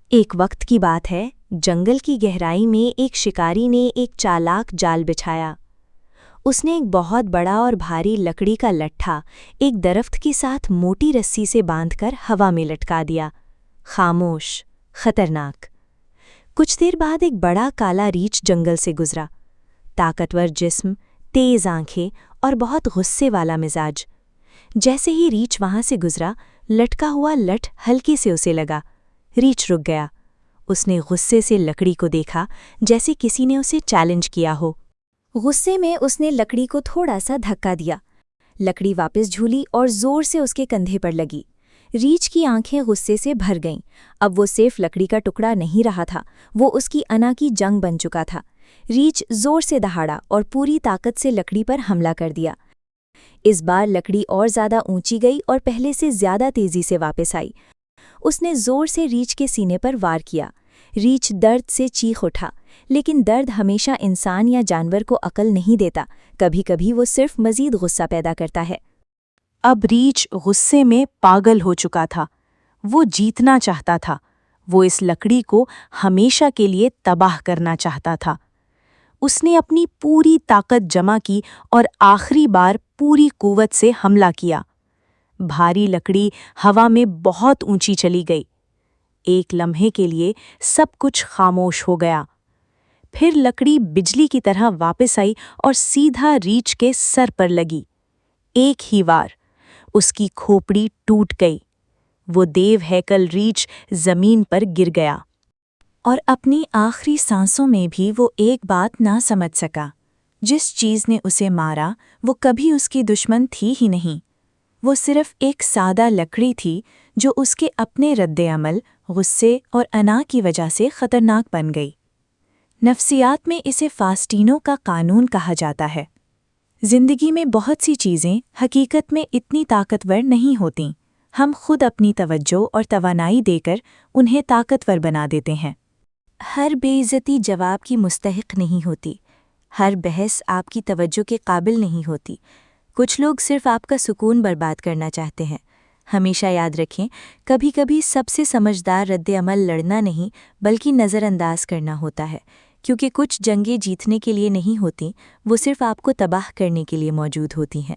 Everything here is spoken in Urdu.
ایک وقت کی بات ہے، جنگل کی گہرائی میں ایک شکاری نے ایک چالاک جال بچھایا۔ اس نے ایک بہت بڑا اور بھاری لکڑی کا لٹھا ایک درخت کے ساتھ موٹی رسی سے باندھ کر ہوا میں لٹکا دیا۔ خاموش، خطرناک۔ کچھ دیر بعد ایک بڑا کالا ریچھ جنگل سے گزرا، طاقتور جسم، تیز آنکھیں اور بہت غصے والا مزاج۔ جیسے ہی ریچھ وہاں سے گزرا، لٹکا ہوا لٹھ ہلکے سے اسے لگا۔ ریچھ رک گیا۔ اس نے غصے سے لکڑی کو دیکھا، جیسے کسی نے اسے چیلنج کیا ہو۔ غصے میں اس نے لکڑی کو تھوڑا سا دھکا دیا۔ لکڑی واپس جھولی اور زور سے اس کے کندھے پر لگی۔ ریچھ کی آنکھیں غصے سے بھر گئیں۔ اب وہ صرف لکڑی کا ٹکڑا نہیں رہا تھا، وہ اس کی انا کی جنگ بن چکا تھا۔ ریچھ زور سے دہاڑا اور پوری طاقت سے لکڑی پر حملہ کر دیا۔ اس بار لکڑی اور زیادہ اونچی گئی اور پہلے سے زیادہ تیزی سے واپس آئی۔ اس نے زور سے ریچھ کے سینے پر وار کیا۔ ریچھ درد سے چیخ اٹھا، لیکن درد ہمیشہ انسان یا جانور کو عقل نہیں دیتا، کبھی کبھی وہ صرف مزید غصہ پیدا کرتا ہے۔ اب ریچھ غصے میں پاگل ہو چکا تھا۔ وہ جیتنا چاہتا تھا۔ وہ اس لکڑی کو ہمیشہ کے لیے تباہ کرنا چاہتا تھا۔ اس نے اپنی پوری طاقت جمع کی اور آخری بار پوری قوت سے حملہ کیا۔ بھاری لکڑی ہوا میں بہت اونچی چلی گئی۔ ایک لمحے کے لیے سب کچھ خاموش ہو گیا۔ پھر لکڑی بجلی کی طرح واپس آئی اور سیدھا ریچھ کے سر پر لگی۔ ایک ہی وار، اس کی کھوپڑی ٹوٹ گئی۔ وہ دیو ہیکل ریچھ زمین پر گر گیا۔ اور اپنی آخری سانسوں میں بھی وہ ایک بات نہ سمجھ سکا۔ جس چیز نے اسے مارا وہ کبھی اس کی دشمن تھی ہی نہیں۔ وہ صرف ایک سادہ لکڑی تھی جو اس کے اپنے رد عمل، غصے اور انا کی وجہ سے خطرناک بن گئی۔ نفسیات میں اسے فاسٹینو کا قانون کہا جاتا ہے۔ زندگی میں بہت سی چیزیں حقیقت میں اتنی طاقتور نہیں ہوتیں۔ ہم خود اپنی توجہ اور توانائی دے کر انہیں طاقتور بنا دیتے ہیں۔ ہر بے عزتی جواب کی مستحق نہیں ہوتی۔ ہر بحث آپ کی توجہ کے قابل نہیں ہوتی۔ کچھ لوگ صرف آپ کا سکون برباد کرنا چاہتے ہیں۔ ہمیشہ یاد رکھیں، کبھی کبھی سب سے سمجھدار رد عمل لڑنا نہیں بلکہ نظر انداز کرنا ہوتا ہے، کیونکہ کچھ جنگیں جیتنے کے لیے نہیں ہوتیں، وہ صرف آپ کو تباہ کرنے کے لیے موجود ہوتی ہیں۔